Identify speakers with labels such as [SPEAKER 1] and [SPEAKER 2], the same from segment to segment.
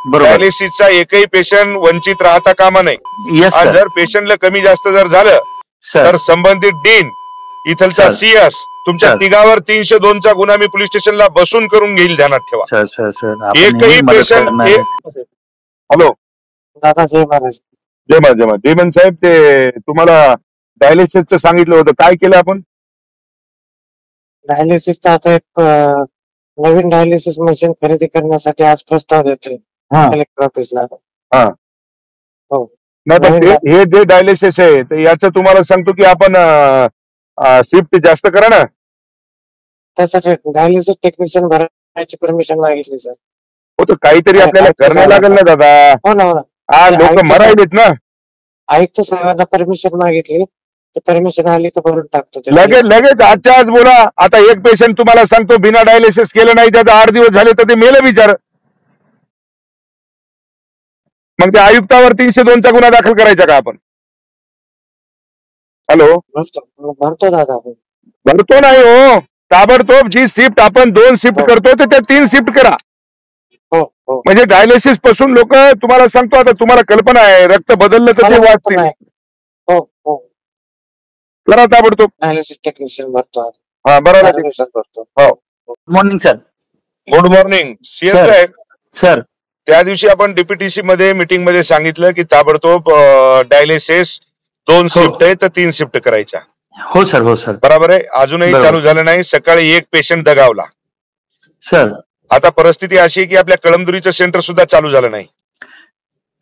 [SPEAKER 1] बरोबर.
[SPEAKER 2] डायलिसिसचा एकही पेशंट वंचित राहता कामा नये.
[SPEAKER 1] येस
[SPEAKER 2] आणि
[SPEAKER 1] सर.
[SPEAKER 2] जर पेशंटला कमी जास्त जर झालं
[SPEAKER 1] सर
[SPEAKER 2] तर संबंधित डीन इथलचा
[SPEAKER 1] सर.
[SPEAKER 2] सीएस तुमच्या
[SPEAKER 1] सर.
[SPEAKER 2] तिघावर 302 चा गुन्हा मी पोलीस स्टेशनला बसून करून घेईल, ध्यानात ठेवा.
[SPEAKER 1] सर सर सर आपण
[SPEAKER 2] एकही
[SPEAKER 1] नेहमी मदत
[SPEAKER 2] पेशंट
[SPEAKER 1] करणार आहे.
[SPEAKER 2] हॅलो
[SPEAKER 3] दादा जय महाराज.
[SPEAKER 2] जय मा जय मा जयमन साहेब, ते तुम्हाला डायलिसिसचं सांगितलं होतं, काय केलं आपण?
[SPEAKER 3] डायलिसिसचा आता एक नवीन डायलिसिस मशीन खरेदी करण्यासाठी आज प्रस्ताव देतोय कलेक्टर ऑफिसला.
[SPEAKER 2] हा
[SPEAKER 3] हो.
[SPEAKER 2] नाही पण हे जे डायलिसिस आहे तर याचं तुम्हाला सांगतो की आपण शिफ्ट जास्त करा ना.
[SPEAKER 3] त्यासाठी डायलिसिस टेक्निशियन भरायची परमिशन मागितली सर.
[SPEAKER 2] हो तर काहीतरी आपल्याला करणं लागेल ना दादा.
[SPEAKER 3] हो ना, हो ना.
[SPEAKER 2] हा लोक मरायलेत ना.
[SPEAKER 3] आयुक्त साहेबांना परमिशन मागितली, परमिशन आली तर भरून टाकतो.
[SPEAKER 2] लगेच आजच्या आज बोला. आता एक पेशंट तुम्हाला सांगतो बिना डायलिसिस केलं नाही, त्याचा 8 दिवस झाले तर ते मेलं बिचार. मग त्या आयुक्तावर 302 चा गुन्हा दाखल करायचा का आपण? हॅलो
[SPEAKER 3] भरतो दादा.
[SPEAKER 2] भरतो नाही हो, ताबडतोब जी शिफ्ट आपण 2 शिफ्ट करतो तर त्या 3 शिफ्ट करा. म्हणजे डायलिसिस पासून लोक, तुम्हाला सांगतो आता तुम्हाला कल्पना आहे, रक्त बदललं तर ते वाचतील. करा ताबडतोब.
[SPEAKER 3] डायलिसिस टेक्निशियन भरतो.
[SPEAKER 2] हा बरोबर
[SPEAKER 3] भरतो.
[SPEAKER 2] हो.
[SPEAKER 1] Good morning sir.
[SPEAKER 2] Good morning CS साहेब.
[SPEAKER 1] सर
[SPEAKER 2] त्या दिवशी आपण डीपीटीसी मध्ये मीटिंग मध्ये सांगितलं की ताबडतोब डायलिसिस 2 शिफ्ट आहे तर 3 शिफ्ट करायच्या.
[SPEAKER 1] हो सर. हो सर.
[SPEAKER 2] बरोबर आहे. अजूनही चालू झालं नाही. सकाळी एक पेशंट दगावला
[SPEAKER 1] सर.
[SPEAKER 2] आता परिस्थिती अशी आहे की आपल्या कळमनुरीचं सेंटर सुद्धा चालू झालं नाही.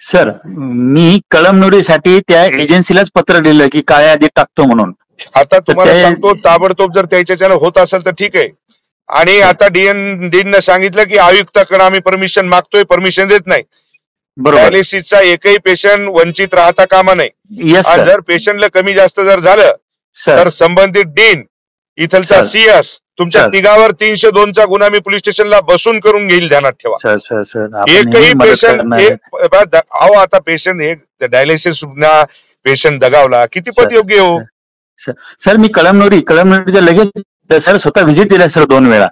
[SPEAKER 1] सर मी कळमनुरीसाठी त्या एजन्सीलाच पत्र दिलं की काय आधी टाकतो म्हणून.
[SPEAKER 2] आता तुम्हाला सांगतो ताबडतोब जर त्याच्याच्यानं होत असेल तर ठीक आहे. आणि आता डीन सांगितलं की आयुक्ताकडे आम्ही परमिशन मागतोय, परमिशन देत नाही. डायलिसिसचा एकही पेशंट वंचित राहता कामा नये. आणि जर पेशंटला कमी जास्त जर झालं तर संबंधित डीन इथलचा सीएस तुमच्या तिघावर 302 चा गुन्हा मी पोलीस स्टेशनला बसून करून घेईल, ध्यानात ठेवा.
[SPEAKER 1] सर सर सर
[SPEAKER 2] एकही पेशंट अहो आता पेशंट एक डायलिसिस पेशंट दगावला किती पद योग्य हो.
[SPEAKER 1] सर मी कळमनुरीच्या लगेच सर स्वतः व्हिजिट दिला सर 2 वेळा.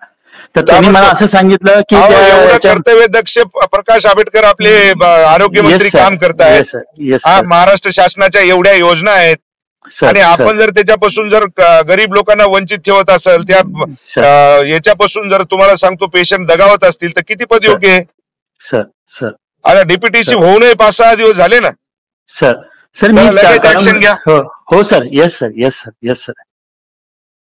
[SPEAKER 1] तर त्यांनी मला असं सांगितलं की
[SPEAKER 2] कर्तव्य दक्ष प्रकाश आंबेडकर आपले आरोग्यमंत्री काम करतायत. महाराष्ट्र शासनाच्या एवढ्या योजना आहेत आणि आपण जर त्याच्यापासून जर गरीब लोकांना वंचित ठेवत असेल, त्या याच्यापासून जर तुम्हाला सांगतो पेशंट दगावत असतील तर किती पद योग्य आहे.
[SPEAKER 1] सर
[SPEAKER 2] आता डीपीटीसी होऊनही 5-6 दिवस झाले ना.
[SPEAKER 1] सर मी
[SPEAKER 2] लगेच ऍक्शन घ्या.
[SPEAKER 1] हो सर. Yes sir.